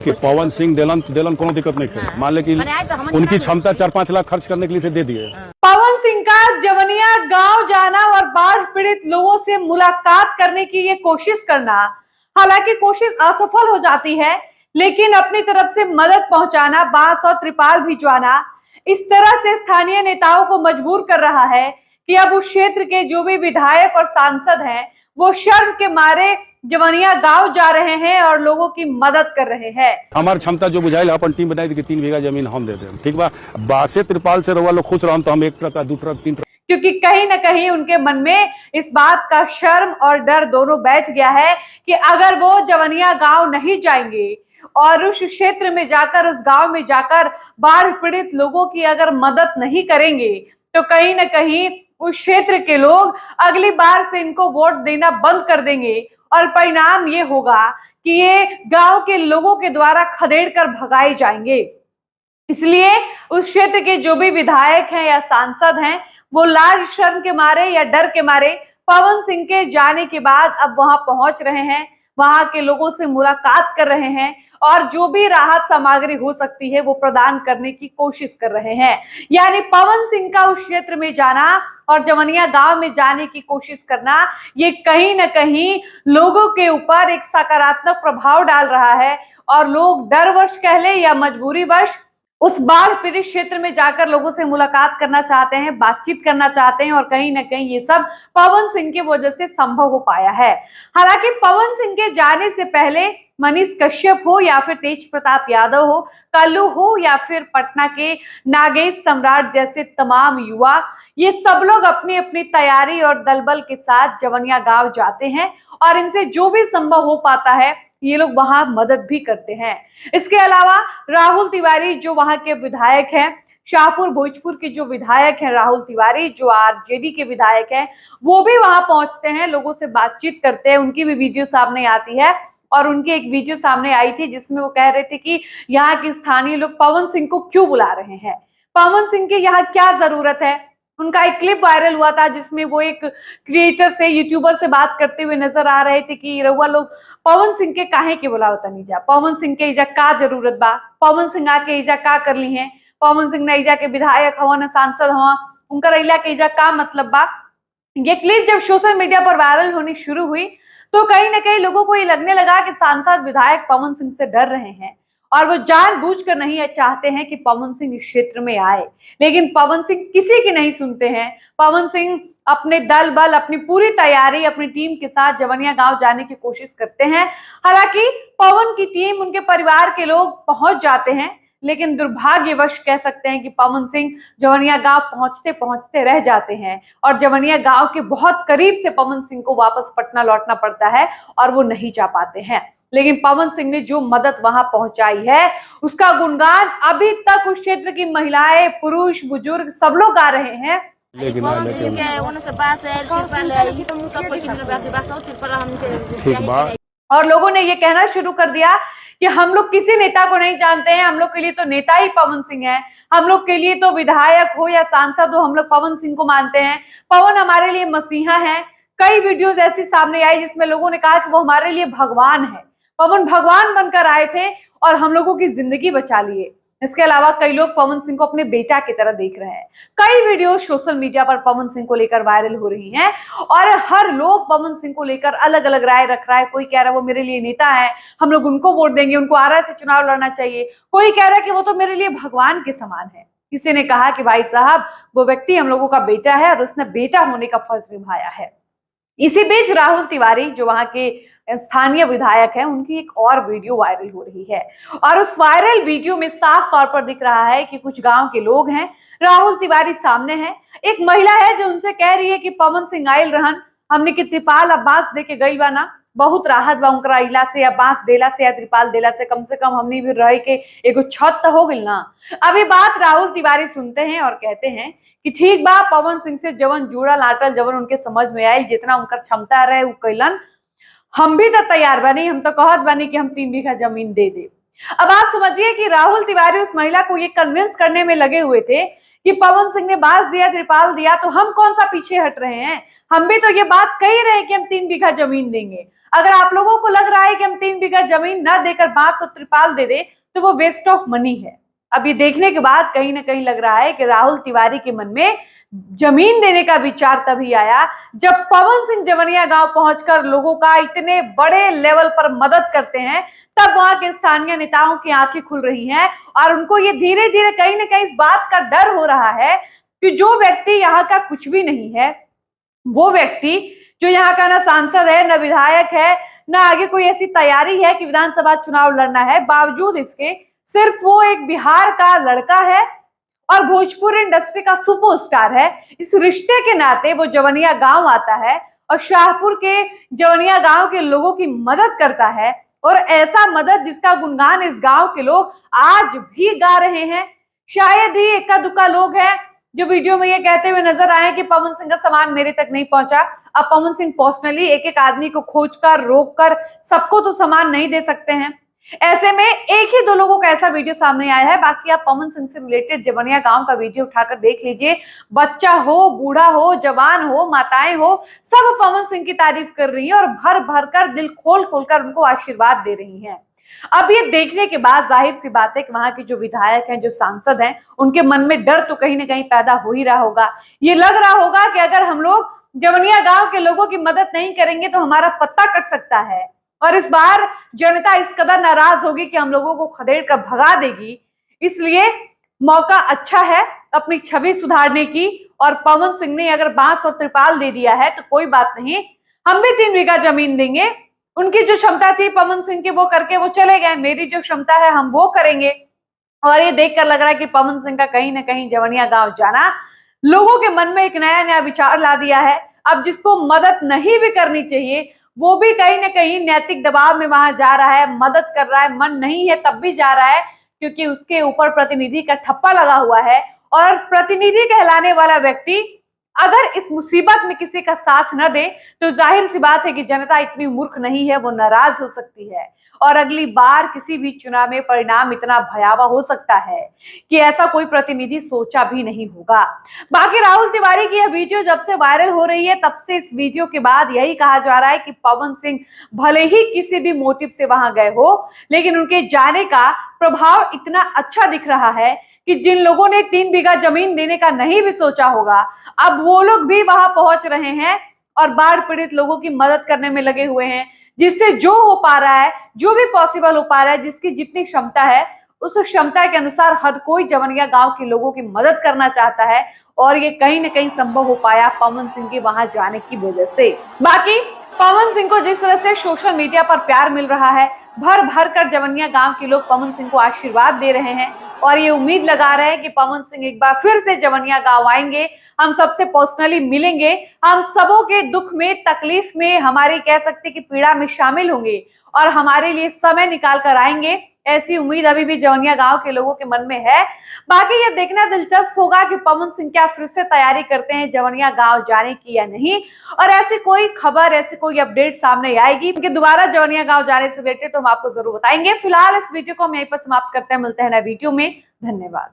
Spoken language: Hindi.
कि पवन सिंह देलन देलन कोनो दिक्कत नहीं है। मान ले कि उनकी क्षमता 4-5 लाख खर्च करने के लिए दे दिए। पवन सिंह का जवनिया गांव जाना और बाढ़ पीड़ित लोगों से मुलाकात करने की ये कोशिश करना, हालांकि कोशिश असफल हो जाती है, लेकिन अपनी तरफ से मदद पहुंचाना, बांस और त्रिपाल भिजवाना इस तरह से स्थानीय नेताओं को मजबूर कर रहा है कि अब उस क्षेत्र के जो भी विधायक और सांसद हैं वो शर्म के मारे जवनिया गांव जा रहे हैं और लोगों की मदद कर रहे हैं। हमारी क्षमता जो बुझाइल अपन टीम बनाई कि 3 बीघा जमीन हम दे दें, ठीक बा। बासे त्रिपाल से रहुआ लोग खुश रहो तो हम 1 ट्रक 2 ट्रक 3 ट्रक, क्योंकि कहीं ना कहीं उनके मन में इस बात का शर्म और डर दोनों बैठ गया है कि अगर वो जवनिया गांव नहीं जाएंगे और उस क्षेत्र में जाकर, उस गांव में जाकर बाढ़ पीड़ित लोगों की अगर मदद नहीं करेंगे तो कहीं ना कहीं उस क्षेत्र के लोग अगली बार से इनको वोट देना बंद कर देंगे और परिणाम ये होगा कि ये गांव के लोगों के द्वारा खदेड़ कर भगाए जाएंगे। इसलिए उस क्षेत्र के जो भी विधायक हैं या सांसद हैं वो लाज शर्म के मारे या डर के मारे पवन सिंह के जाने के बाद अब वहां पहुंच रहे हैं, वहां के लोगों से मुलाकात कर रहे हैं और जो भी राहत सामग्री हो सकती है वो प्रदान करने की कोशिश कर रहे हैं। यानी पवन सिंह का उस क्षेत्र में जाना और जवनिया गांव में जाने की कोशिश करना, ये कहीं ना कहीं लोगों के ऊपर एक सकारात्मक प्रभाव डाल रहा है और लोग डरवश कह ले या मजबूरीवश उस बाढ़ पीड़ित क्षेत्र में जाकर लोगों से मुलाकात करना चाहते हैं, बातचीत करना चाहते हैं और कहीं ना कहीं ये सब पवन सिंह की वजह से संभव हो पाया है। हालांकि पवन सिंह के जाने से पहले मनीष कश्यप हो या फिर तेज प्रताप यादव हो, कल्लू हो या फिर पटना के नागेश सम्राट जैसे तमाम युवा, ये सब लोग अपनी अपनी तैयारी और दलबल के साथ जवनिया गांव जाते हैं और इनसे जो भी संभव हो पाता है ये लोग वहां मदद भी करते हैं। इसके अलावा राहुल तिवारी जो वहां के विधायक हैं, शाहपुर भोजपुर के जो विधायक हैं राहुल तिवारी, जो आरजेडी के विधायक हैं, वो भी वहां पहुंचते हैं, लोगों से बातचीत करते हैं। उनकी भी वीडियो सामने आती है और उनकी एक वीडियो सामने आई थी जिसमें वो कह रहे थे कि यहाँ के स्थानीय लोग पवन सिंह को क्यों बुला रहे हैं, पवन सिंह की यहाँ क्या जरूरत है। उनका एक क्लिप वायरल हुआ था जिसमें वो एक क्रिएटर से, यूट्यूबर से बात करते हुए नजर आ रहे थे कि रउआ लोग पवन सिंह के काहे के बुलाओ तनी जा, पवन सिंह के इजा का जरूरत बा, पवन सिंह आके इजा का कर ली है, पवन सिंह ने इजा के विधायक हवन, सांसद हवा, उनका इला के इजा का मतलब बा। ये क्लिप जब सोशल मीडिया पर वायरल होनी शुरू हुई तो कहीं ना कहीं लोगों को ये लगने लगा कि सांसद विधायक पवन सिंह से डर रहे हैं और वो जानबूझकर नहीं चाहते हैं कि पवन सिंह इस क्षेत्र में आए। लेकिन पवन सिंह किसी की नहीं सुनते हैं। पवन सिंह अपने दल बल, अपनी पूरी तैयारी, अपनी टीम के साथ जवनिया गांव जाने की कोशिश करते हैं। हालांकि पवन की टीम, उनके परिवार के लोग पहुंच जाते हैं, लेकिन दुर्भाग्यवश कह सकते हैं कि पवन सिंह जवनिया गांव पहुंचते पहुंचते रह जाते हैं और जवनिया गांव के बहुत करीब से पवन सिंह को वापस पटना लौटना पड़ता है और वो नहीं जा पाते हैं। लेकिन पवन सिंह ने जो मदद वहां पहुंचाई है उसका गुणगान अभी तक उस क्षेत्र की महिलाएं, पुरुष, बुजुर्ग सब लोग गा रहे हैं। और लोगों ने ये कहना शुरू कर दिया कि हम लोग किसी नेता को नहीं जानते हैं, हम लोग के लिए तो नेता ही पवन सिंह है, हम लोग के लिए तो विधायक हो या सांसद हो हम लोग पवन सिंह को मानते हैं, पवन हमारे लिए मसीहा है। कई वीडियोस ऐसी सामने आई जिसमें लोगों ने कहा कि वो हमारे लिए भगवान है, पवन भगवान बनकर आए थे और हम लोगों की जिंदगी बचा लिए। इसके अलावा कई लोग पवन सिंह को अपने बेटा की तरह देख रहे हैं। कई वीडियो सोशल मीडिया पर पवन सिंह को लेकर वायरल हो रही हैं और हर लोग पवन सिंह को लेकर अलग अलग राय रख रहा है। कोई कह रहा है वो मेरे लिए नेता है, हम लोग उनको वोट देंगे, उनको आरा से चुनाव लड़ना चाहिए। कोई कह रहा है कि वो तो मेरे लिए भगवान के समान है। किसी ने कहा कि भाई साहब वो व्यक्ति हम लोगों का बेटा है और उसने बेटा होने का फर्ज निभाया है। इसी बीच राहुल तिवारी जो वहां के स्थानीय विधायक हैं, उनकी एक और वीडियो वायरल हो रही है और उस वायरल वीडियो में साफ तौर पर दिख रहा है कि कुछ गांव के लोग हैं, राहुल तिवारी सामने हैं, एक महिला है जो उनसे कह रही है कि पवन सिंह आयल रहन, हमने कि त्रिपाल अब बांस दे के गई बा ना, बहुत राहत बा उनका इला से या बांस देला से या त्रिपाल देला से, कम हमने भी रह के एगो छत तो हो गई ना। अभी बात राहुल तिवारी सुनते हैं और कहते हैं कि ठीक बा, पवन सिंह से जवन जुड़ल आटल, जवन उनके समझ में आई, जितना उनका क्षमता रहे वो कैलन, हम भी तो तैयार बनी, हम तो कहत बनी कि हम 3 बीघा जमीन दे दे। अब आप समझिए कि राहुल तिवारी उस महिला को ये कन्विंस करने में लगे हुए थे कि पवन सिंह ने बांस दिया, त्रिपाल दिया, तो हम कौन सा पीछे हट रहे हैं, हम भी तो ये बात कह ही रहे हैं कि हम 3 बीघा जमीन देंगे। अगर आप लोगों को लग रहा है कि हम 3 बीघा जमीन न देकर बांस और त्रिपाल दे दे तो वो वेस्ट ऑफ मनी है। अब ये देखने के बाद कहीं ना कहीं लग रहा है कि राहुल तिवारी के मन में जमीन देने का विचार तभी आया जब पवन सिंह जवनिया गांव पहुंचकर लोगों का इतने बड़े लेवल पर मदद करते हैं, तब वहां के स्थानीय नेताओं की आंखें खुल रही हैं और उनको ये धीरे धीरे कहीं ना कहीं इस बात का डर हो रहा है कि जो व्यक्ति यहाँ का कुछ भी नहीं है, वो व्यक्ति जो यहाँ का ना सांसद है, न विधायक है, न आगे कोई ऐसी तैयारी है कि विधानसभा चुनाव लड़ना है, बावजूद इसके सिर्फ वो एक बिहार का लड़का है और भोजपुरी इंडस्ट्री का सुपरस्टार है। इस रिश्ते के नाते वो जवनिया गांव आता है और शाहपुर के जवनिया गांव के लोगों की मदद करता है, और ऐसा मदद जिसका गुणगान इस गांव के लोग आज भी गा रहे हैं। शायद ही इक्का दुक्का लोग हैं जो वीडियो में ये कहते हुए नजर आए कि पवन सिंह का सामान मेरे तक नहीं पहुंचा। अब पवन सिंह पर्सनली एक एक आदमी को खोजकर रोककर सबको तो सामान नहीं दे सकते हैं। ऐसे में एक ही दो लोगों का ऐसा वीडियो सामने आया है। बाकी आप पवन सिंह से रिलेटेड जवनिया गांव का वीडियो उठाकर देख लीजिए। बच्चा हो, बूढ़ा हो, जवान हो, माताएं हो, सब पवन सिंह की तारीफ कर रही है और भर भर कर दिल खोल खोलकर उनको आशीर्वाद दे रही हैं। अब ये देखने के बाद जाहिर सी बात है कि वहां के जो विधायक हैं, जो सांसद हैं, उनके मन में डर तो कहीं ना कहीं पैदा हो ही रहा होगा। ये लग रहा होगा कि अगर हम लोग जवनिया गांव के लोगों की मदद नहीं करेंगे तो हमारा पत्ता कट सकता है, और इस बार जनता इस कदर नाराज होगी कि हम लोगों को खदेड़ कर भगा देगी। इसलिए मौका अच्छा है अपनी छवि सुधारने की, और पवन सिंह ने अगर बांस और त्रिपाल दे दिया है तो कोई बात नहीं, हम भी 3 बीघा जमीन देंगे। उनकी जो क्षमता थी पवन सिंह की वो करके वो चले गए, मेरी जो क्षमता है हम वो करेंगे। और ये देखकर लग रहा है कि पवन सिंह का कहीं ना कहीं जवनिया गांव जाना लोगों के मन में एक नया नया विचार ला दिया है। अब जिसको मदद नहीं भी करनी चाहिए वो भी कहीं ना कहीं नैतिक दबाव में वहां जा रहा है, मदद कर रहा है, मन नहीं है तब भी जा रहा है, क्योंकि उसके ऊपर प्रतिनिधि का ठप्पा लगा हुआ है। और प्रतिनिधि कहलाने वाला व्यक्ति अगर इस मुसीबत में किसी का साथ न दे तो जाहिर सी बात है कि जनता इतनी मूर्ख नहीं है, वो नाराज हो सकती है और अगली बार किसी भी चुनाव में परिणाम इतना भयावह हो सकता है कि ऐसा कोई प्रतिनिधि सोचा भी नहीं होगा। बाकी राहुल तिवारी की यह वीडियो जब से वायरल हो रही है तब से इस वीडियो के बाद यही कहा जा रहा है कि पवन सिंह भले ही किसी भी मोटिव से वहां गए हो, लेकिन उनके जाने का प्रभाव इतना अच्छा दिख रहा है कि जिन लोगों ने 3 बीघा जमीन देने का नहीं भी सोचा होगा, अब वो लोग भी वहां पहुंच रहे हैं और बाढ़ पीड़ित लोगों की मदद करने में लगे हुए हैं। जिससे जो हो पा रहा है, जो भी पॉसिबल हो पा रहा है, जिसकी जितनी क्षमता है उस क्षमता के अनुसार हर कोई जवनिया गांव के लोगों की मदद करना चाहता है, और ये कहीं ना कहीं संभव हो पाया पवन सिंह के वहां जाने की वजह से। बाकी पवन सिंह को जिस तरह से सोशल मीडिया पर प्यार मिल रहा है, भर भर कर जवनिया गांव के लोग पवन सिंह को आशीर्वाद दे रहे हैं और ये उम्मीद लगा रहे हैं कि पवन सिंह एक बार फिर से जवनिया गांव आएंगे, हम सबसे पर्सनली मिलेंगे, हम सबों के दुख में, तकलीफ में, हमारी कह सकते कि पीड़ा में शामिल होंगे और हमारे लिए समय निकाल कर आएंगे। ऐसी उम्मीद अभी भी जवनिया गांव के लोगों के मन में है। बाकी ये देखना दिलचस्प होगा कि पवन सिंह क्या फिर से तैयारी करते हैं जवनिया गांव जाने की या नहीं, और ऐसी कोई खबर, ऐसी कोई अपडेट सामने आएगी कि दोबारा जवनिया गांव जाने से रिलेटेड तो हम आपको जरूर बताएंगे। फिलहाल इस वीडियो को हम यहीं पर समाप्त करते हैं, मिलते हैं नए वीडियो में। धन्यवाद।